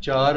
4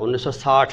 1960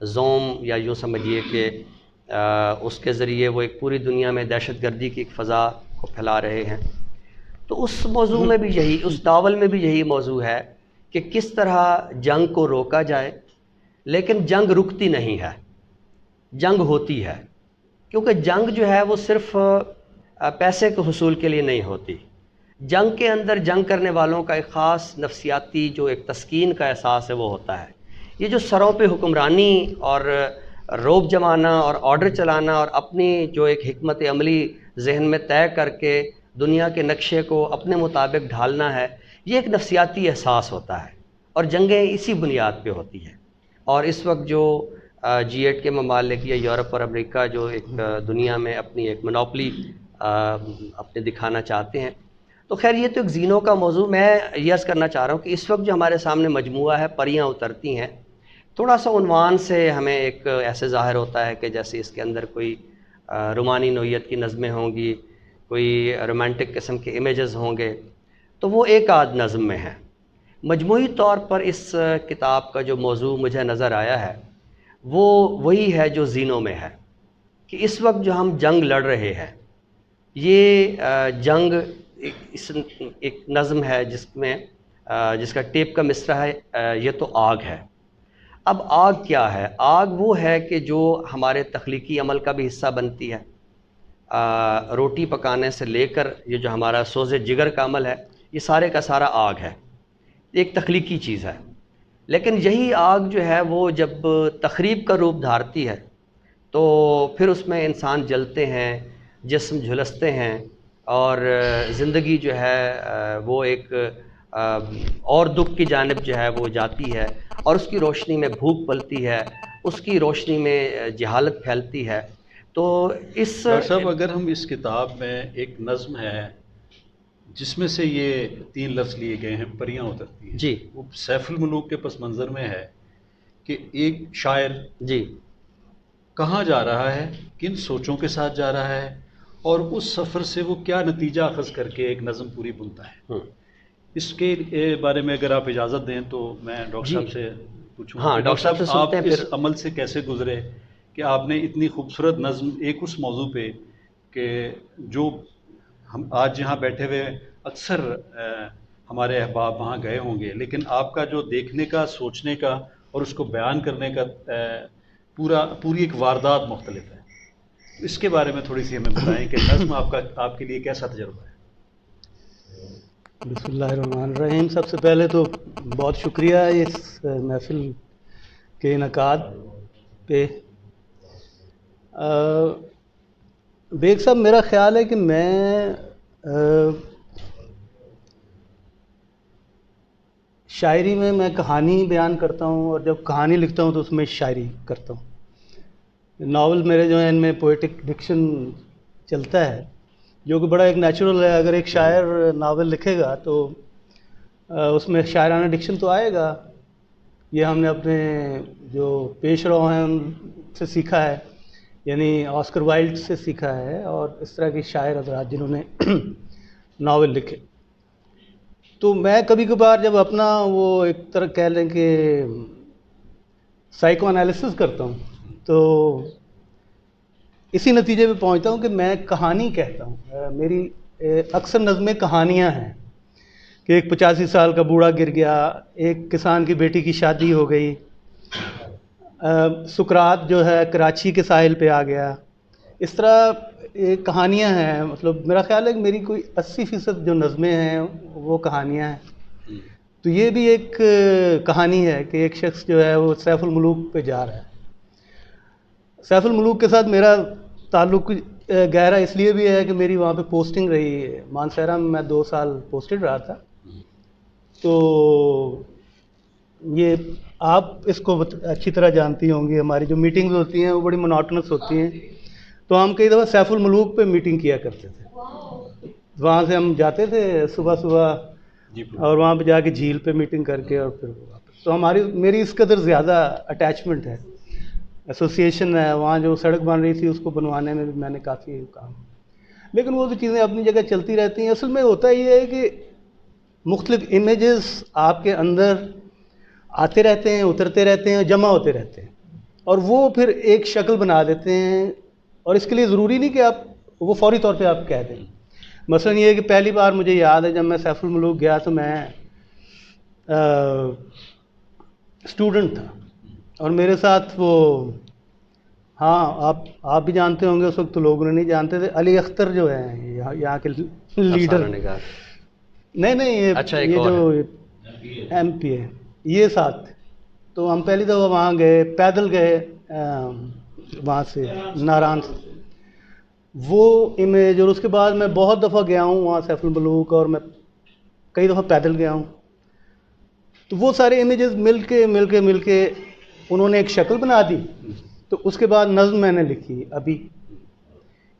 zoom یا یوں سمجھیے کہ اس کے ذریعے وہ ایک پوری دنیا میں دہشت گردی کی ایک فضا کو پھیلا رہے ہیں. تو اس موضوع میں بھی یہی، اس ناول میں بھی یہی موضوع ہے کہ کس طرح جنگ کو روکا جائے، لیکن جنگ رکتی نہیں ہے، جنگ ہوتی ہے. کیونکہ جنگ جو ہے وہ صرف پیسے کے حصول کے لیے نہیں ہوتی. جنگ کے اندر جنگ کرنے والوں کا ایک خاص نفسیاتی جو ایک تسکین کا احساس ہے وہ ہوتا ہے. یہ جو سروں پہ حکمرانی اور روب جمانا اور آرڈر چلانا اور اپنی جو ایک حکمت عملی ذہن میں طے کر کے دنیا کے نقشے کو اپنے مطابق ڈھالنا ہے، یہ ایک نفسیاتی احساس ہوتا ہے، اور جنگیں اسی بنیاد پہ ہوتی ہیں. اور اس وقت جو G8 کے ممالک یا یورپ اور امریکہ جو ایک دنیا میں اپنی ایک منوپلی اپنے دکھانا چاہتے ہیں. تو خیر یہ تو ایک زینوں کا موضوع. میں یہ عرض کرنا چاہ رہا ہوں کہ اس وقت جو ہمارے سامنے مجموعہ ہے پریاں اترتی ہیں، تھوڑا سا عنوان سے ہمیں ایک ایسے ظاہر ہوتا ہے کہ جیسے اس کے اندر کوئی رومانی نوعیت کی نظمیں ہوں گی، کوئی رومانٹک قسم کے امیجز ہوں گے. تو وہ ایک آدھ نظم میں ہے. مجموعی طور پر اس کتاب کا جو موضوع مجھے نظر آیا ہے وہ وہی ہے جو زینوں میں ہے، کہ اس وقت جو ہم جنگ لڑ رہے ہیں، یہ جنگ ایک نظم ہے جس کا ٹیپ کا مصرع ہے یہ تو آگ ہے. اب آگ کیا ہے؟ آگ وہ ہے کہ جو ہمارے تخلیقی عمل کا بھی حصہ بنتی ہے. روٹی پکانے سے لے کر یہ جو ہمارا سوز جگر کا عمل ہے، یہ سارے کا سارا آگ ہے، ایک تخلیقی چیز ہے. لیکن یہی آگ جو ہے وہ جب تخریب کا روپ دھارتی ہے تو پھر اس میں انسان جلتے ہیں، جسم جھلستے ہیں، اور زندگی جو ہے وہ ایک اور دکھ کی جانب جو ہے وہ جاتی ہے، اور اس کی روشنی میں بھوک پلتی ہے، اس کی روشنی میں جہالت پھیلتی ہے. تو اس ڈاکٹر صاحب اگر ہم اس کتاب میں ایک نظم ہے جس میں سے یہ 3 لفظ لیے گئے ہیں، پریاں اترتی ہیں، جی، وہ سیف الملوک کے پس منظر میں ہے کہ ایک شاعر جی کہاں جا رہا ہے، کن سوچوں کے ساتھ جا رہا ہے، اور اس سفر سے وہ کیا نتیجہ اخذ کر کے ایک نظم پوری بنتا ہے. اس کے بارے میں اگر آپ اجازت دیں تو میں ڈاکٹر صاحب سے پوچھوں. ہاں، ڈاکٹر صاحب سے آپ سنتے ہیں اس پھر. عمل سے کیسے گزرے کہ آپ نے اتنی خوبصورت نظم ایک اس موضوع پہ کہ جو ہم آج یہاں بیٹھے ہوئے اکثر ہمارے احباب وہاں گئے ہوں گے، لیکن آپ کا جو دیکھنے کا، سوچنے کا اور اس کو بیان کرنے کا پوری ایک واردات مختلف ہے. اس کے بارے میں تھوڑی سی ہمیں بتائیں کہ نظم آپ کے لیے کیسا تجربہ ہے؟ بسم اللہ الرحمن الرحیم. سب سے پہلے تو بہت شکریہ اس محفل کے انعقاد پہ. بیگ صاحب، میرا خیال ہے کہ میں شاعری میں کہانی بیان کرتا ہوں، اور جب کہانی لکھتا ہوں تو اس میں شاعری کرتا ہوں. ناول میرے جو ہیں ان میں پوئٹک ڈکشن چلتا ہے، جو کہ بڑا ایک نیچرل ہے. اگر ایک شاعر ناول لکھے گا تو اس میں شاعرانہ ڈکشن تو آئے گا. یہ ہم نے اپنے جو پیش رو ہیں ان سے سیکھا ہے، یعنی آسکر وائلڈ سے سیکھا ہے، اور اس طرح کے شاعر حضرات جنہوں نے ناول لکھے. تو میں کبھی کبھار جب اپنا وہ ایک طرح کہہ لیں کہ سائیکو انالیسس کرتا ہوں تو اسی نتیجے پہ پہنچتا ہوں کہ میں کہانی کہتا ہوں. میری اکثر نظمیں کہانیاں ہیں کہ ایک 85 سال کا بوڑھا گر گیا، ایک کسان کی بیٹی کی شادی ہو گئی، سقراط جو ہے کراچی کے ساحل پہ آ گیا. اس طرح کہانیاں ہیں. مطلب میرا خیال ہے کہ میری کوئی 80% جو نظمیں ہیں وہ کہانیاں ہیں. تو یہ بھی ایک کہانی ہے کہ ایک شخص جو ہے وہ سیف الملوک پہ جا رہا ہے. سیف الملوک کے ساتھ میرا تعلق گہرا اس لیے بھی ہے کہ میری وہاں پہ پوسٹنگ رہی. مانسہرہ میں 2 سال پوسٹڈ رہا تھا. تو یہ آپ اس کو اچھی طرح جانتی ہوں گی، ہماری جو میٹنگز ہوتی ہیں وہ بڑی مونوٹنس ہوتی ہیں. تو ہم کئی دفعہ سیف الملوک پہ میٹنگ کیا کرتے تھے. وہاں سے ہم جاتے تھے صبح اور وہاں پہ جا کے جھیل پہ میٹنگ کر کے اور پھر واپس. تو میری اس قدر زیادہ اٹیچمنٹ ہے، ایسوسیشن ہے. وہاں جو سڑک بن رہی تھی اس کو بنوانے میں بھی میں نے کافی کام. لیکن وہ بھی چیزیں اپنی جگہ چلتی رہتی ہیں. اصل میں ہوتا یہ ہے کہ مختلف امیجز آپ کے اندر آتے رہتے ہیں، اترتے رہتے ہیں، جمع ہوتے رہتے ہیں. اور وہ پھر ایک شکل بنا دیتے ہیں، اور اس کے لیے ضروری نہیں کہ آپ وہ فوری طور پہ آپ کہہ دیں. مثلا یہ ہے کہ پہلی بار مجھے یاد ہے جب میں سیف الملوک گیا تو میں اسٹوڈنٹ تھا، اور میرے ساتھ وہ، ہاں آپ بھی جانتے ہوں گے، اس وقت تو لوگوں نے نہیں جانتے تھے، علی اختر جو ہیں یہاں کے لیڈر. نہیں اچھا، یہ جو ایم پی ہے یہ ساتھ. تو ہم پہلی دفعہ وہاں گئے، پیدل گئے وہاں سے ناران سے، وہ امیج. اور اس کے بعد میں بہت دفعہ گیا ہوں وہاں سیف الملوک، اور میں کئی دفعہ پیدل گیا ہوں. تو وہ سارے امیجز مل کے انہوں نے ایک شکل بنا دی. تو اس کے بعد نظم میں نے لکھی ابھی.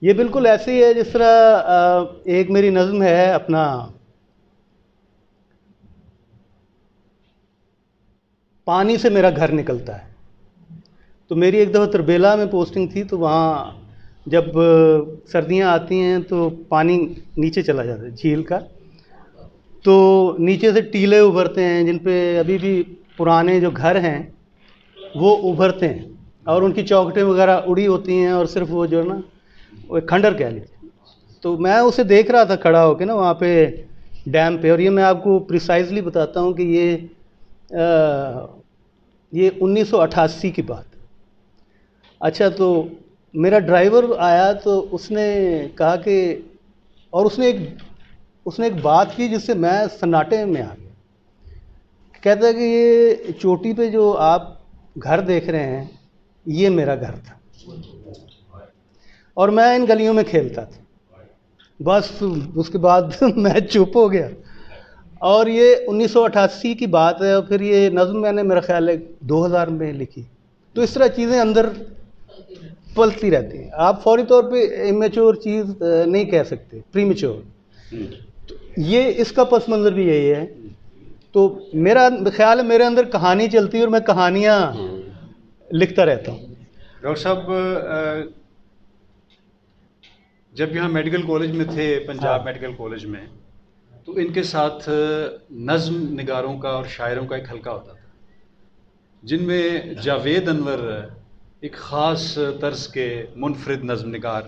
یہ بالکل ایسے ہی ہے جس طرح ایک میری نظم ہے اپنا پانی سے میرا گھر نکلتا ہے. تو میری ایک دفعہ تربیلا میں پوسٹنگ تھی، تو وہاں جب سردیاں آتی ہیں تو پانی نیچے چلا جاتا ہے جھیل کا، تو نیچے سے ٹیلے ابھرتے ہیں جن پہ ابھی بھی پرانے جو گھر ہیں وہ ابھرتے ہیں، اور ان کی چوکھٹیں وغیرہ اڑی ہوتی ہیں، اور صرف وہ جو ہے نا وہ ایک کھنڈر کہہ لیتے. تو میں اسے دیکھ رہا تھا کھڑا ہو کے نا وہاں پہ ڈیم پہ. اور یہ میں آپ کو پریسائزلی بتاتا ہوں کہ یہ 1988 کی بات. اچھا، تو میرا ڈرائیور آیا تو اس نے کہا کہ، اور اس نے ایک بات کی جس سے میں سناٹے میں آ گیا. کہتا ہے کہ یہ چوٹی پہ جو آپ گھر دیکھ رہے ہیں یہ میرا گھر تھا، اور میں ان گلیوں میں کھیلتا تھا. بس اس کے بعد میں چپ ہو گیا. اور یہ 1988 کی بات ہے، اور پھر یہ نظم میں نے میرا خیال ہے 2000 میں لکھی. تو اس طرح چیزیں اندر پلتی رہتی ہیں. آپ فوری طور پہ امیچور چیز نہیں کہہ سکتے، پری میچور. یہ اس کا پس منظر بھی یہی ہے. تو میرا خیال ہے میرے اندر کہانی چلتی ہے، اور میں کہانیاں لکھتا رہتا ہوں. ڈاکٹر صاحب جب یہاں میڈیکل کالج میں تھے، پنجاب میڈیکل کالج میں، تو ان کے ساتھ نظم نگاروں کا اور شاعروں کا ایک حلقہ ہوتا تھا، جن میں جاوید انور ایک خاص طرز کے منفرد نظم نگار.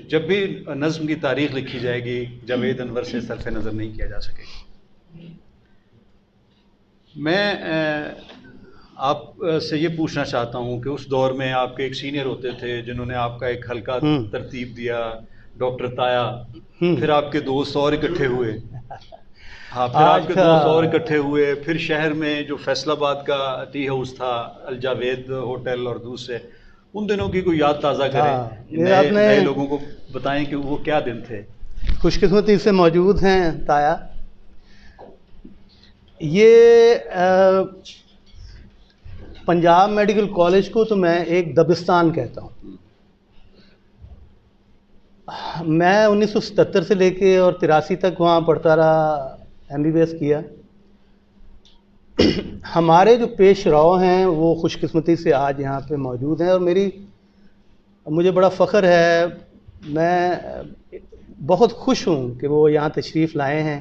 جب بھی نظم کی تاریخ لکھی جائے گی جاوید انور سے صرف نظر نہیں کیا جا سکے گا. میں آپ سے یہ پوچھنا چاہتا ہوں کہ اس دور میں آپ کے ایک سینئر ہوتے تھے جنہوں نے آپ کا ایک حلقہ ترتیب دیا، ڈاکٹر تایا. پھر آپ کے دوست اور اکٹھے ہوئے. ہاں، پھر آپ کے دوست اور اکٹھے ہوئے. پھر شہر میں جو فیصل آباد کا ٹی ہاؤس تھا، الجاوید ہوٹل اور دوسرے، ان دنوں کی کوئی یاد تازہ کریں، نئے لوگوں کو بتائیں کہ وہ کیا دن تھے. خوش قسمتی سے موجود ہیں تایا. یہ پنجاب میڈیکل کالج کو تو میں ایک دبستان کہتا ہوں. میں 1977 سے لے کے اور 83 تک وہاں پڑھتا رہا، MBBS کیا. ہمارے جو پیش رو ہیں وہ خوش قسمتی سے آج یہاں پہ موجود ہیں، اور مجھے بڑا فخر ہے، میں بہت خوش ہوں کہ وہ یہاں تشریف لائے ہیں.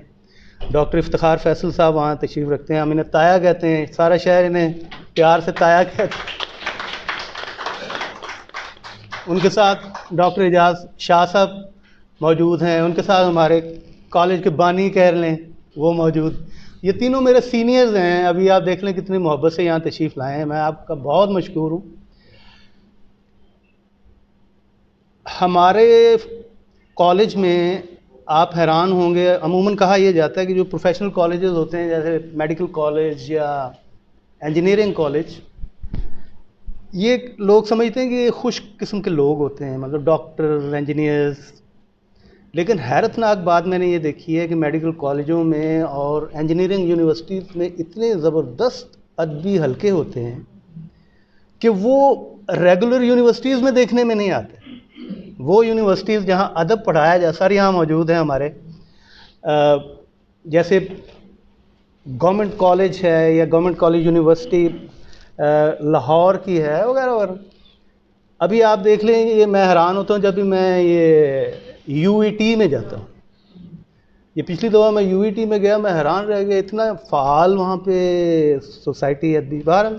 ڈاکٹر افتخار فیصل صاحب وہاں تشریف رکھتے ہیں. ہم انہیں تایا کہتے ہیں، سارا شہر انہیں پیار سے تایا کہتے ہیں. ان کے ساتھ ڈاکٹر اعجاز شاہ صاحب موجود ہیں. ان کے ساتھ ہمارے کالج کے بانی کہہ لیں وہ موجود. یہ تینوں میرے سینئرز ہیں. ابھی آپ دیکھ لیں کتنی محبت سے یہاں تشریف لائے ہیں. میں آپ کا بہت مشکور ہوں. ہمارے کالج میں آپ حیران ہوں گے، عموماً کہا یہ جاتا ہے کہ جو پروفیشنل کالجز ہوتے ہیں جیسے میڈیکل کالج یا انجینئرنگ کالج، یہ لوگ سمجھتے ہیں کہ یہ خوش قسم کے لوگ ہوتے ہیں، مطلب ڈاکٹر، انجینئرز. لیکن حیرت ناک بات میں نے یہ دیکھی ہے کہ میڈیکل کالجوں میں اور انجینئرنگ یونیورسٹیز میں اتنے زبردست ادبی حلقے ہوتے ہیں کہ وہ ریگولر یونیورسٹیز میں دیکھنے میں نہیں آتے. وہ یونیورسٹیز جہاں ادب پڑھایا جائے سر یہاں موجود ہیں ہمارے، جیسے گورنمنٹ کالج ہے یا گورنمنٹ کالج یونیورسٹی لاہور کی ہے وغیرہ وغیرہ. ابھی آپ دیکھ لیں، یہ میں حیران ہوتا ہوں جب بھی میں یہ UET میں جاتا ہوں. یہ پچھلی دفعہ میں UET میں گیا، میں حیران رہ گیا، اتنا فعال وہاں پہ سوسائٹی ادبی. بہرحال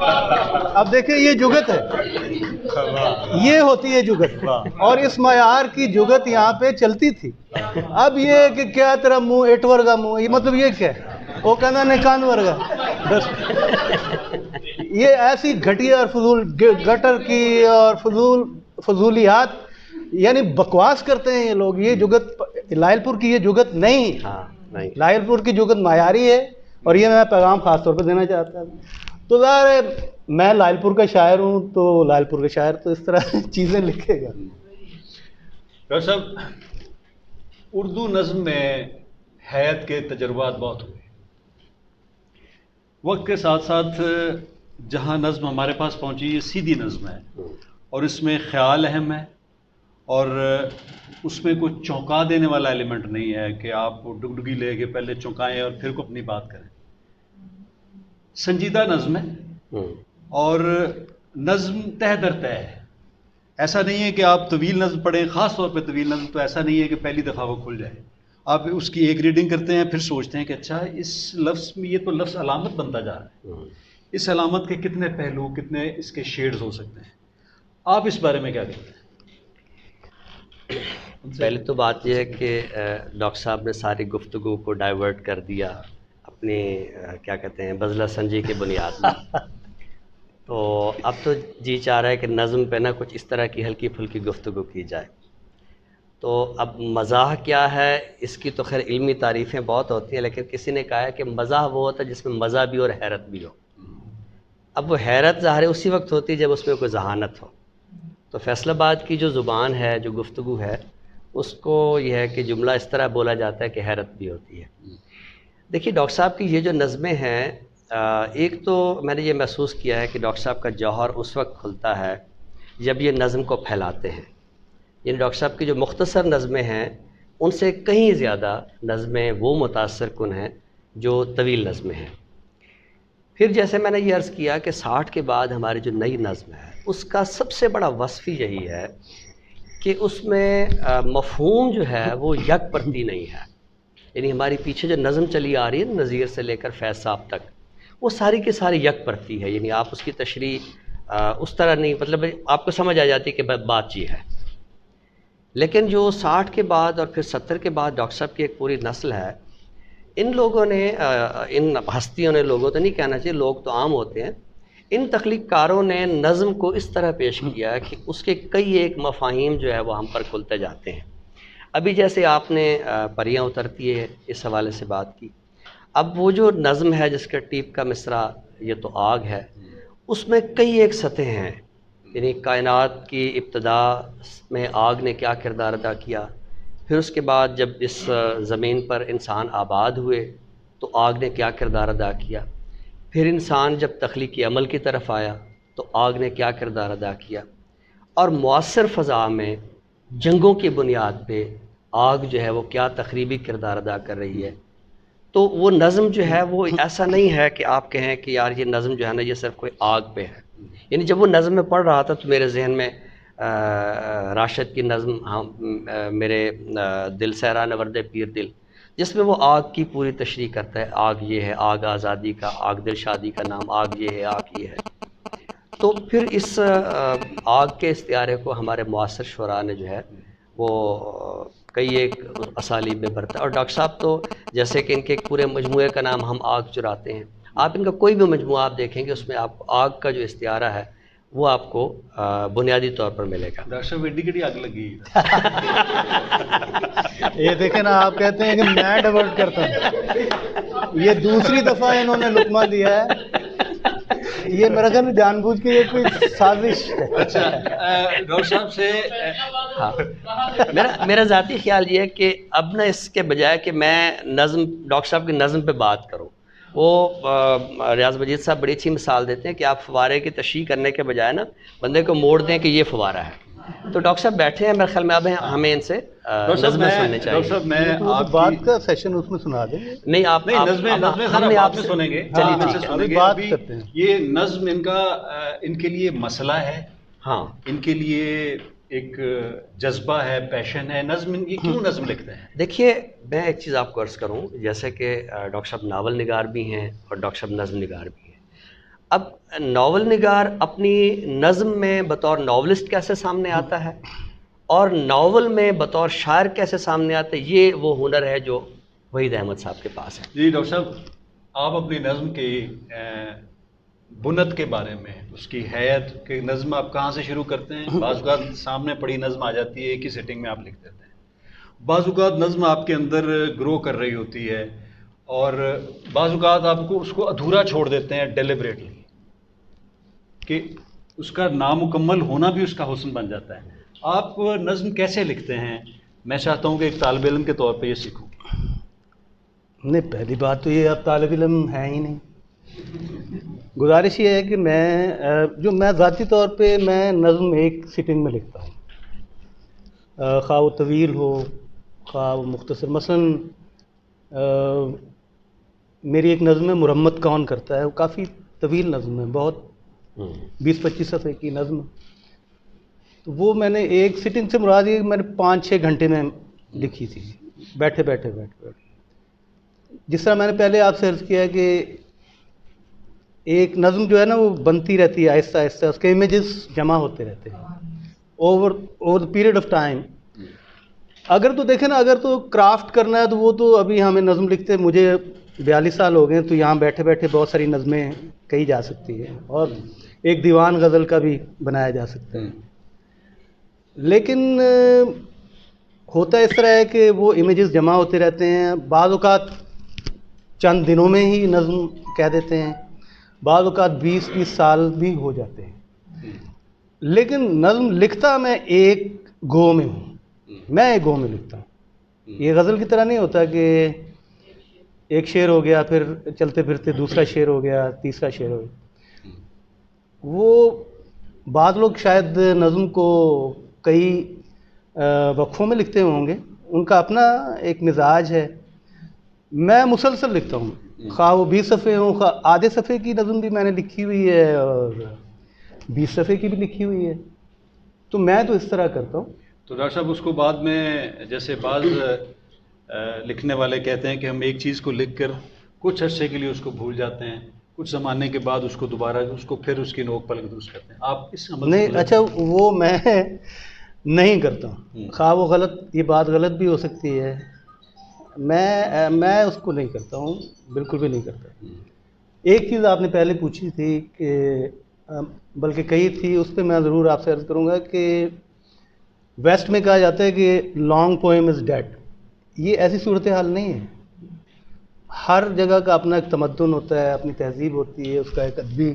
اب دیکھیں یہ جگت ہے، یہ ہوتی ہے جگت، اور اس معیار کی جگت یہاں پہ چلتی تھی. اب یہ کہ کیا تیرا منہ ایٹ ورگا منہ، یہ مطلب یہ کیا ہے؟ وہ کہنا نے کان ورگا. بس یہ ایسی گھٹیا اور فضول گٹر کی اور فضولیات یعنی بکواس کرتے ہیں یہ لوگ. یہ جگت لائل پور کی یہ جگت نہیں. لائل پور کی جگت معیاری ہے، اور یہ میں پیغام خاص طور پہ دینا چاہتا ہوں. تو ظاہر ہے میں لائل پور کا شاعر ہوں، تو لائل پور کا شاعر تو اس طرح چیزیں لکھے گا. ڈاکٹر صاحب، اردو نظم میں حیات کے تجربات بہت ہوئے. وقت کے ساتھ ساتھ جہاں نظم ہمارے پاس پہنچی یہ سیدھی نظم ہے، اور اس میں خیال اہم ہے، اور اس میں کوئی چونکا دینے والا ایلیمنٹ نہیں ہے کہ آپ ڈگڈگی لے کے پہلے چونکائیں اور پھر کو اپنی بات کریں. سنجیدہ نظم ہے، اور نظم تہ در تہ ہے. ایسا نہیں ہے کہ آپ طویل نظم پڑھیں، خاص طور پہ طویل نظم تو ایسا نہیں ہے کہ پہلی دفعہ وہ کھل جائے. آپ اس کی ایک ریڈنگ کرتے ہیں، پھر سوچتے ہیں کہ اچھا اس لفظ میں یہ تو لفظ علامت بنتا جا رہا ہے، اس علامت کے کتنے پہلو، کتنے اس کے شیڈز ہو سکتے ہیں. آپ اس بارے میں کیا کہتے ہیں؟ پہلے تو بات یہ ہے کہ ڈاکٹر صاحب نے ساری گفتگو کو ڈائیورٹ کر دیا اپنے کیا کہتے ہیں بزلہ سنجی کی بنیاد میں. تو اب تو جی چاہ رہا ہے کہ نظم پہ نہ کچھ اس طرح کی ہلکی پھلکی گفتگو کی جائے. تو اب مزاح کیا ہے، اس کی تو خیر علمی تعریفیں بہت ہوتی ہیں، لیکن کسی نے کہا ہے کہ مزاح وہ ہوتا ہے جس میں مزہ بھی اور حیرت بھی ہو. اب وہ حیرت ظاہر ہے اسی وقت ہوتی ہے جب اس میں کوئی ذہانت ہو. تو فیصل آباد کی جو زبان ہے، جو گفتگو ہے، اس کو یہ ہے کہ جملہ اس طرح بولا جاتا ہے کہ حیرت بھی ہوتی ہے. دیکھیے ڈاکٹر صاحب کی یہ جو نظمیں ہیں، ایک تو میں نے یہ محسوس کیا ہے کہ ڈاکٹر صاحب کا جوہر اس وقت کھلتا ہے جب یہ نظم کو پھیلاتے ہیں. یعنی ڈاکٹر صاحب کی جو مختصر نظمیں ہیں ان سے کہیں زیادہ نظمیں وہ متاثر کن ہیں جو طویل نظمیں ہیں. پھر جیسے میں نے یہ عرض کیا کہ 60 کے بعد ہماری جو نئی نظم ہے اس کا سب سے بڑا وصف یہی ہے کہ اس میں مفہوم جو ہے وہ یک پرتی نہیں ہے. یعنی ہماری پیچھے جو نظم چلی آ رہی ہے نظیر سے لے کر فیض صاحب تک، وہ ساری کی ساری یک پرتی ہے. یعنی آپ اس کی تشریح اس طرح نہیں، مطلب آپ کو سمجھ آ جاتی کہ بات یہ ہے. لیکن جو 60 کے بعد اور پھر 70 کے بعد ڈاکٹر صاحب کی ایک پوری نسل ہے، ان لوگوں نے ان ہستیوں نے، لوگوں تو نہیں کہنا چاہیے، لوگ تو عام ہوتے ہیں، ان تخلیق کاروں نے نظم کو اس طرح پیش کیا کہ اس کے کئی ایک مفاہیم جو ہے وہ ہم پر کھلتے جاتے ہیں. ابھی جیسے آپ نے پریاں اترتی ہے اس حوالے سے بات کی، اب وہ جو نظم ہے جس کا ٹیپ کا مصرع یہ تو آگ ہے، اس میں کئی ایک سطحیں ہیں. یعنی کائنات کی ابتدا میں آگ نے کیا کردار ادا کیا، پھر اس کے بعد جب اس زمین پر انسان آباد ہوئے تو آگ نے کیا کردار ادا کیا، پھر انسان جب تخلیقی عمل کی طرف آیا تو آگ نے کیا کردار ادا کیا، اور معاصر فضا میں جنگوں کی بنیاد پہ آگ جو ہے وہ کیا تخریبی کردار ادا کر رہی ہے. تو وہ نظم جو ہے وہ ایسا نہیں ہے کہ آپ کہیں کہ یار یہ نظم جو ہے نا یہ صرف کوئی آگ پہ ہے. یعنی جب وہ نظم میں پڑھ رہا تھا تو میرے ذہن میں راشد کی نظم میرے دل سہرا نورد پیر دل، جس میں وہ آگ کی پوری تشریح کرتا ہے. آگ یہ ہے، آگ آزادی کا، آگ دل شادی کا نام، آگ یہ ہے، آگ یہ ہے. تو پھر اس آگ کے استعارے کو ہمارے معاصر شعراء نے جو ہے وہ کئی ایک اسالیب میں برتا ہے. اور ڈاکٹر صاحب تو جیسے کہ ان کے پورے مجموعے کا نام ہم آگ چراتے ہیں، آپ ان کا کوئی بھی مجموعہ آپ دیکھیں گے اس میں آپ کو آگ کا جو استعارہ ہے وہ آپ کو بنیادی طور پر ملے گا. ڈاکٹر صاحب ایڈی کیڑی آگ لگی یہ دیکھیں نا، آپ کہتے ہیں کہ میں ڈیورٹ کرتا ہوں، یہ دوسری دفعہ انہوں نے لقمہ دیا ہے. یہ میرا خیال جان بوجھ کے یہ کوئی سازش ہے. اچھا ڈاکٹر صاحب سے میرا ذاتی خیال یہ ہے کہ اب نہ اس کے بجائے کہ میں نظم ڈاکٹر صاحب کی نظم پہ بات کروں، وہ ریاض مجید صاحب بڑی اچھی مثال دیتے ہیں کہ آپ فوارے کی تشریح کرنے کے بجائے نا بندے کو موڑ دیں کہ یہ فوارہ ہے. تو ڈاکٹر صاحب بیٹھے ہیں میرے خیال میں، اب ہمیں ان سے نظمیں سننے چاہیے. ڈاکٹر صاحب میں آپ بات کا سیشن اس میں سنا دیں. نہیں آپ ہم آپ سے سنیں گے. چلیے بات کرتے ہیں. یہ نظم ان کا ان کے لیے مسئلہ ہے، ہاں ان کے لیے ایک جذبہ ہے، پیشن ہے. نظم یہ کیوں نظم لکھتے ہیں؟ دیکھیے میں ایک چیز آپ کو عرض کروں، جیسے کہ ڈاکٹر صاحب ناول نگار بھی ہیں اور ڈاکٹر صاحب نظم نگار بھی ہیں. اب ناول نگار اپنی نظم میں بطور ناولسٹ کیسے سامنے آتا ہے اور ناول میں بطور شاعر کیسے سامنے آتا ہے، یہ وہ ہنر ہے جو وحید احمد صاحب کے پاس ہے. جی ڈاکٹر صاحب، آپ اپنی نظم کی بنت کے بارے میں، اس کی حیت کہ نظم آپ کہاں سے شروع کرتے ہیں؟ بعض اوقات سامنے پڑی نظم آ جاتی ہے، ایک ہی سیٹنگ میں آپ لکھ دیتے ہیں. بعض اوقات نظم آپ کے اندر گرو کر رہی ہوتی ہے اور بعض اوقات آپ کو اس کو ادھورا چھوڑ دیتے ہیں ڈیلیبریٹلی، کہ اس کا نامکمل ہونا بھی اس کا حسن بن جاتا ہے. آپ نظم کیسے لکھتے ہیں؟ میں چاہتا ہوں کہ ایک طالب علم کے طور پہ یہ سیکھوں. نہیں، پہلی بات تو یہ آپ طالب علم ہیں ہی نہیں. گزارش یہ ہے کہ میں ذاتی طور پہ میں نظم ایک سٹنگ میں لکھتا ہوں، خواہ وہ طویل ہو خواہ وہ مختصر. مثلا میری ایک نظم ہے مرمت کون کرتا ہے، وہ کافی طویل نظم ہے، بہت 20-25 صفحے کی نظم. تو وہ میں نے ایک سٹنگ سے مراد یہ میں نے 5-6 گھنٹے میں لکھی تھی، بیٹھے بیٹھے. جس طرح میں نے پہلے آپ سے عرض کیا کہ ایک نظم جو ہے نا وہ بنتی رہتی ہے آہستہ آہستہ، اس کے امیجز جمع ہوتے رہتے ہیں over the period of time. اگر تو دیکھیں نا، اگر تو کرافٹ کرنا ہے تو وہ تو ابھی ہمیں نظم لکھتے مجھے 42 سال ہو گئے، تو یہاں بیٹھے بیٹھے بہت ساری نظمیں کہی جا سکتی ہیں اور ایک دیوان غزل کا بھی بنایا جا سکتا ہے. لیکن ہوتا اس طرح ہے کہ وہ امیجز جمع ہوتے رہتے ہیں. بعض اوقات چند دنوں میں ہی نظم کہہ دیتے ہیں، بعض اوقات 20-20 سال بھی ہو جاتے ہیں. لیکن نظم لکھتا میں ایک گو میں ہوں، میں ایک گو میں لکھتا ہوں. یہ غزل کی طرح نہیں ہوتا کہ ایک شعر ہو گیا پھر چلتے پھرتے دوسرا شعر ہو گیا، تیسرا شعر ہو گیا. وہ بعض لوگ شاید نظم کو کئی وقفوں میں لکھتے ہوں گے، ان کا اپنا ایک مزاج ہے. میں مسلسل لکھتا ہوں، خواہ وہ 20 صفحے ہوں، خواہ آدھے صفحے کی نظم بھی میں نے لکھی ہوئی ہے اور 20 صفحے کی بھی لکھی ہوئی ہے. تو میں تو اس طرح کرتا ہوں. تو ڈاکٹر صاحب اس کو بعد میں، جیسے بعض لکھنے والے کہتے ہیں کہ ہم ایک چیز کو لکھ کر کچھ عرصے کے لیے اس کو بھول جاتے ہیں، کچھ زمانے کے بعد اس کو دوبارہ اس کو پھر اس کی نوک پلک درست کرتے ہیں. آپ اس عمل نہیں، اچھا وہ میں نہیں کرتا ہوں. خواہ وہ غلط، یہ بات غلط بھی ہو سکتی ہے، میں اس کو نہیں کرتا ہوں، بالکل بھی نہیں کرتا. ایک چیز آپ نے پہلے پوچھی تھی کہ بلکہ کہی تھی، اس پہ میں ضرور آپ سے عرض کروں گا کہ ویسٹ میں کہا جاتا ہے کہ لانگ پوئم از ڈیڈ. یہ ایسی صورتحال نہیں ہے. ہر جگہ کا اپنا ایک تمدن ہوتا ہے، اپنی تہذیب ہوتی ہے، اس کا ایک ادبی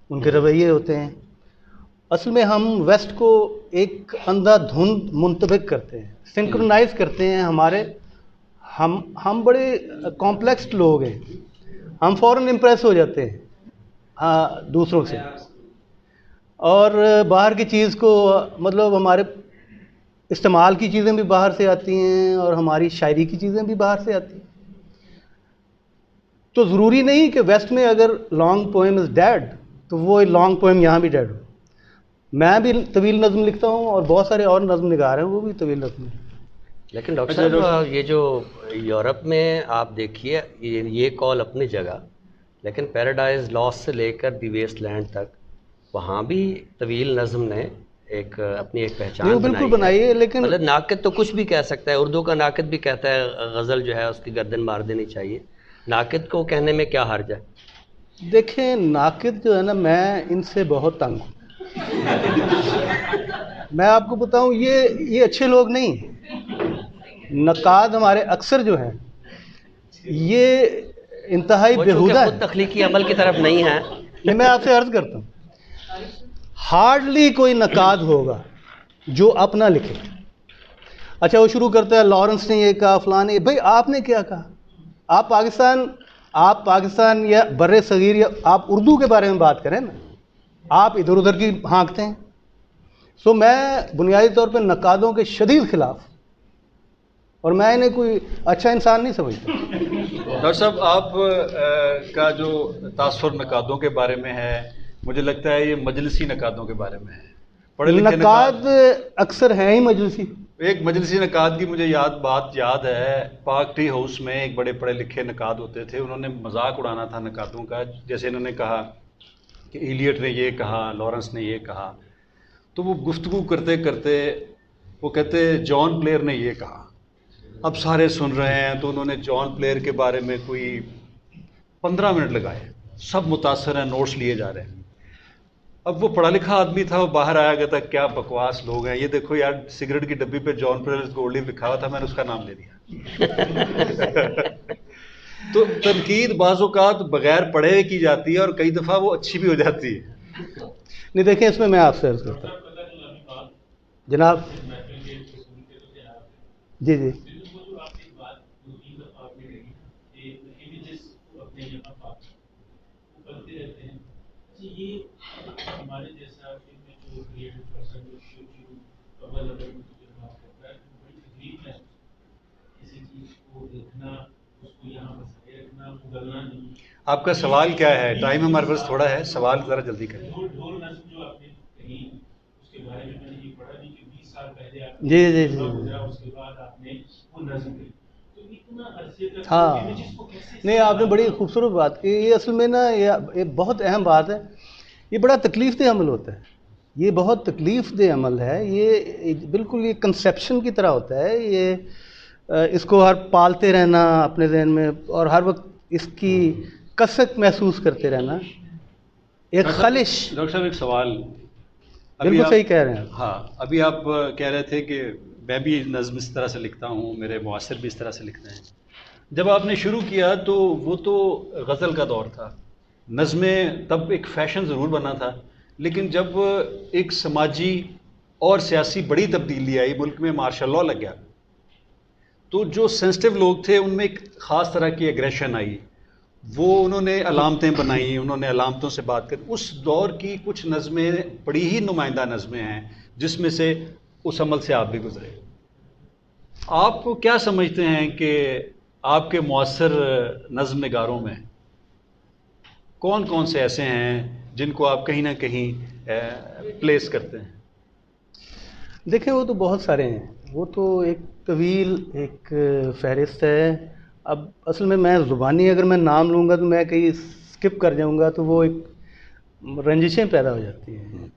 ان کے رویے ہوتے ہیں. اصل میں ہم ویسٹ کو ایک اندھا دھند منطبق کرتے ہیں، سنکرونائز کرتے ہیں. ہم بڑے کمپلیکسڈ لوگ ہیں، ہم فوراً امپریس ہو جاتے ہیں دوسروں سے، اور باہر کی چیز کو مطلب ہمارے استعمال کی چیزیں بھی باہر سے آتی ہیں اور ہماری شاعری کی چیزیں بھی باہر سے آتی ہیں. تو ضروری نہیں کہ ویسٹ میں اگر لانگ پوئم از ڈیڈ تو وہ لانگ پوئم یہاں بھی ڈیڈ ہو. میں بھی طویل نظم لکھتا ہوں اور بہت سارے اور نظم نگار ہیں وہ بھی طویل نظم لکھتے ہیں. لیکن ڈاکٹر صاحب یہ جو یورپ میں آپ دیکھیے، یہ کال اپنی جگہ، لیکن پیراڈائز لاسٹ سے لے کر دی ویسٹ لینڈ تک وہاں بھی طویل نظم نے ایک اپنی ایک پہچان بالکل بنائی ہے. لیکن مطلب ناقد تو کچھ بھی کہہ سکتا ہے، اردو کا ناقد بھی کہتا ہے غزل جو ہے اس کی گردن مار دینی چاہیے. ناقد کو کہنے میں کیا حرج ہے؟ دیکھیں، ناقد جو ہے نا، میں ان سے بہت تنگ ہوں. میں آپ کو بتاؤں، یہ اچھے لوگ نہیں ہیں. نقاد ہمارے اکثر جو ہیں یہ انتہائی بیہودہ خود تخلیقی عمل کی طرف نہیں ہے. یہ میں آپ سے عرض کرتا ہوں، ہارڈلی کوئی نقاد ہوگا جو اپنا لکھے. اچھا وہ شروع کرتا ہے لارنس نے یہ کہا، فلاں نے. بھائی آپ نے کیا کہا؟ آپ پاکستان یا بر صغیر یا آپ اردو کے بارے میں بات کریں نا، آپ ادھر ادھر کی ہانکتے ہیں. سو میں بنیادی طور پہ نقادوں کے شدید خلاف، اور میں انہیں کوئی اچھا انسان نہیں سمجھتا. ڈاکٹر صاحب، آپ کا جو تاثر نقادوں کے بارے میں ہے، مجھے لگتا ہے یہ مجلسی نقادوں کے بارے میں ہے. پڑھے لکھے نقاد اکثر ہیں ہی مجلسی. ایک مجلسی نقاد کی مجھے بات یاد ہے، پارک ٹی ہاؤس میں ایک بڑے پڑھے لکھے نقاد ہوتے تھے، انہوں نے مذاق اڑانا تھا نقادوں کا. جیسے انہوں نے کہا کہ ایلیٹ نے یہ کہا، لارنس نے یہ کہا، تو وہ گفتگو کرتے کرتے وہ کہتے جان پلیئر نے یہ کہا. اب سارے سن رہے ہیں تو انہوں نے جان پلیئر کے بارے میں کوئی 15 منٹ لگائے، سب متاثر ہیں، نوٹس لیے جا رہے ہیں. اب وہ پڑھا لکھا آدمی تھا، وہ باہر آیا گیا تھا، کیا بکواس لوگ ہیں، یہ دیکھو یار سگریٹ کی ڈبی پہ جان پلیئر گولڈی لکھا ہوا تھا، میں نے اس کا نام لے دیا. تو تنقید بعض اوقات بغیر پڑھے کی جاتی ہے اور کئی دفعہ وہ اچھی بھی ہو جاتی ہے. نہیں دیکھیں، اس میں آپ سے عرض کرتا ہوں جناب. جی جی آپ کا سوال کیا ہے؟ ٹائم ہمارے پاس تھوڑا ہے، سوال ذرا جلدی کریں. جی جی جی ہاں نہیں، آپ نے بڑی خوبصورت بات کی. یہ اصل میں نا یہ بہت اہم بات ہے. یہ بڑا تکلیف دہ عمل ہوتا ہے، یہ بہت تکلیف دہ عمل ہے. یہ بالکل یہ کنسیپشن کی طرح ہوتا ہے. یہ اس کو ہر پالتے رہنا اپنے ذہن میں اور ہر وقت اس کی کثرت محسوس کرتے رہنا ایک خلش. ڈاکٹر صاحب ایک سوال. بالکل صحیح کہہ رہے ہیں. ہاں، ابھی آپ کہہ رہے تھے کہ میں بھی نظم اس طرح سے لکھتا ہوں، میرے معاصر بھی اس طرح سے لکھتے ہیں. جب آپ نے شروع کیا تو وہ تو غزل کا دور تھا، نظمیں تب ایک فیشن ضرور بنا تھا، لیکن جب ایک سماجی اور سیاسی بڑی تبدیلی آئی، ملک میں مارشل لاء لگ گیا، تو جو سینسٹیو لوگ تھے ان میں ایک خاص طرح کی ایگریشن آئی. وہ انہوں نے علامتیں بنائیں، انہوں نے علامتوں سے بات کری. اس دور کی کچھ نظمیں بڑی ہی نمائندہ نظمیں ہیں جس میں سے اس عمل سے آپ بھی گزرے. آپ کو کیا سمجھتے ہیں کہ آپ کے معاصر نظم نگاروں میں کون کون سے ایسے ہیں جن کو آپ کہیں نہ کہیں پلیس کرتے ہیں؟ دیکھیں وہ تو بہت سارے ہیں، وہ تو ایک طویل ایک فہرست ہے. اب اصل میں زبانی اگر میں نام لوں گا تو میں کہیں اسکپ کر جاؤں گا تو وہ ایک رنجشیں پیدا ہو جاتی ہیں.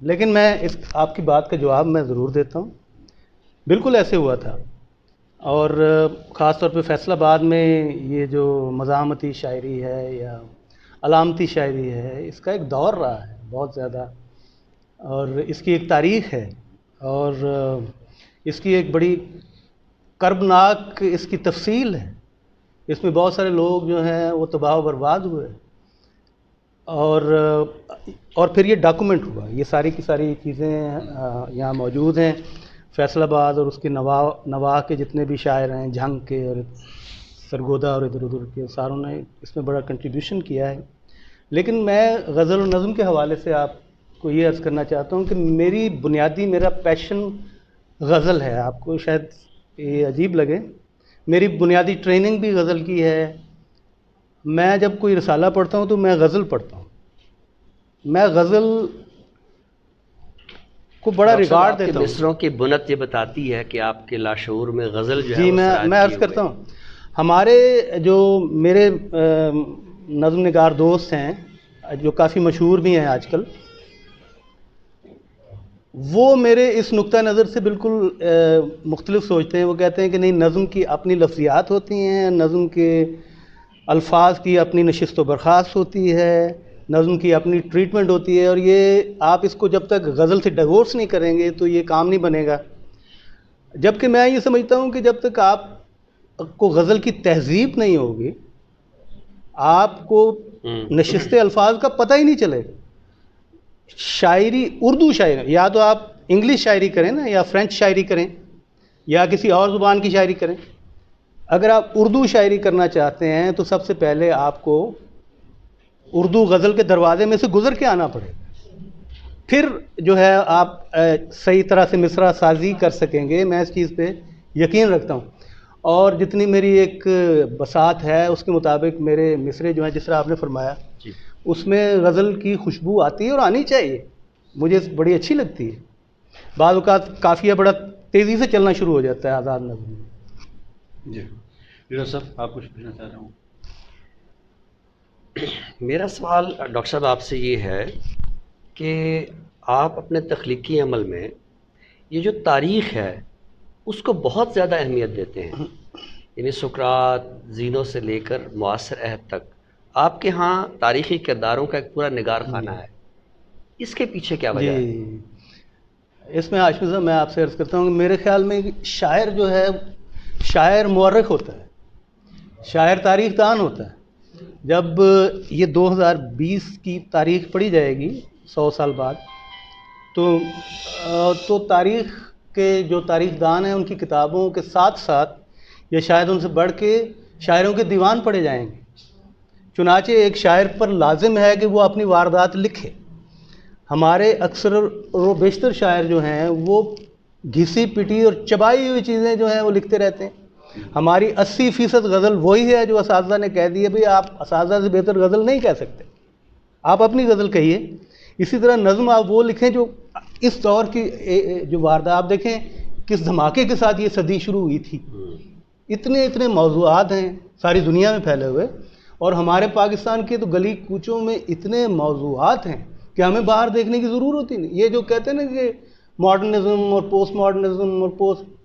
لیکن میں اس آپ کی بات کا جواب میں ضرور دیتا ہوں. بالکل ایسے ہوا تھا، اور خاص طور پہ فیصل آباد میں یہ جو مزاحمتی شاعری ہے یا علامتی شاعری ہے، اس کا ایک دور رہا ہے بہت زیادہ، اور اس کی ایک تاریخ ہے، اور اس کی ایک بڑی کربناک اس کی تفصیل ہے. اس میں بہت سارے لوگ جو ہیں وہ تباہ و برباد ہوئے، اور پھر یہ ڈاکومنٹ ہوا. یہ ساری کی ساری چیزیں یہاں موجود ہیں. فیصل آباد اور اس کے نواح کے جتنے بھی شاعر ہیں، جھنگ کے اور سرگودا اور ادھر ادھر کے، ساروں نے اس میں بڑا کنٹریبیوشن کیا ہے. لیکن میں غزل و نظم کے حوالے سے آپ کو یہ عرض کرنا چاہتا ہوں کہ میرا پیشن غزل ہے. آپ کو شاید یہ عجیب لگے، میری بنیادی ٹریننگ بھی غزل کی ہے. میں جب کوئی رسالہ پڑھتا ہوں تو میں غزل پڑھتا ہوں. میں غزل کو بڑا ریگارڈ دیتا ہوں. مصروں کی بنت یہ بتاتی ہے کہ آپ کے لاشعور میں غزل جو ہے. جی میں عرض کرتا ہوں، ہمارے جو میرے نظم نگار دوست ہیں جو کافی مشہور بھی ہیں آج کل، وہ میرے اس نقطہ نظر سے بالکل مختلف سوچتے ہیں. وہ کہتے ہیں کہ نہیں، نظم کی اپنی لفظیات ہوتی ہیں، نظم کے الفاظ کی اپنی نشست و برخاست ہوتی ہے، نظم کی اپنی ٹریٹمنٹ ہوتی ہے، اور یہ آپ اس کو جب تک غزل سے ڈیورس نہیں کریں گے تو یہ کام نہیں بنے گا. جبکہ میں یہ سمجھتا ہوں کہ جب تک آپ کو غزل کی تہذیب نہیں ہوگی، آپ کو نشست الفاظ کا پتہ ہی نہیں چلے گا. شاعری، اردو شاعری، یا تو آپ انگلش شاعری کریں نا، یا فرینچ شاعری کریں، یا کسی اور زبان کی شاعری کریں. اگر آپ اردو شاعری کرنا چاہتے ہیں تو سب سے پہلے آپ کو اردو غزل کے دروازے میں سے گزر کے آنا پڑے گا. پھر جو ہے آپ صحیح طرح سے مصرع سازی کر سکیں گے. میں اس چیز پہ یقین رکھتا ہوں، اور جتنی میری ایک بساط ہے اس کے مطابق میرے مصرے جو ہیں جس طرح آپ نے فرمایا، اس میں غزل کی خوشبو آتی ہے اور آنی چاہیے. مجھے بڑی اچھی لگتی ہے. بعض اوقات قافیہ بڑا تیزی سے چلنا شروع ہو جاتا ہے آزاد نظم میں. جی ڈاکٹر صاحب، آپ کچھ پوچھنا چاہ رہا ہوں. میرا سوال ڈاکٹر صاحب آپ سے یہ ہے کہ آپ اپنے تخلیقی عمل میں یہ جو تاریخ ہے اس کو بہت زیادہ اہمیت دیتے ہیں، یعنی سقراط، زینو سے لے کر معاصر عہد تک آپ کے ہاں تاریخی کرداروں کا ایک پورا نگار خانہ ہے، اس کے پیچھے کیا وجہ ہے؟ جی، اس میں ہاشمی صاحب میں آپ سے عرض کرتا ہوں کہ میرے خیال میں شاعر جو ہے شاعر مورخ ہوتا ہے، شاعر تاریخ دان ہوتا ہے. جب یہ 2020 کی تاریخ پڑھی جائے گی 100 سال بعد تو تاریخ کے جو تاریخ دان ہیں ان کی کتابوں کے ساتھ ساتھ یا شاید ان سے بڑھ کے شاعروں کے دیوان پڑھے جائیں گے. چنانچہ ایک شاعر پر لازم ہے کہ وہ اپنی واردات لکھے. ہمارے اکثر و بیشتر شاعر جو ہیں وہ گھسی پٹی اور چبائی ہوئی چیزیں جو ہیں وہ لکھتے رہتے ہیں. ہماری 80% غزل وہی ہے جو اساتذہ نے کہہ دی ہے بھئی آپ اساتذہ سے بہتر غزل نہیں کہہ سکتے، آپ اپنی غزل کہیے. اسی طرح نظم آپ وہ لکھیں جو اس دور کی جو واردات، آپ دیکھیں کس دھماکے کے ساتھ یہ صدی شروع ہوئی تھی. اتنے موضوعات ہیں ساری دنیا میں پھیلے ہوئے، اور ہمارے پاکستان کے تو گلی کوچوں میں اتنے موضوعات ہیں کہ ہمیں باہر دیکھنے کی ضرورت ہی نہیں. یہ جو کہتے ہیں نا کہ ماڈرنزم اور پوسٹ ماڈرنزم اور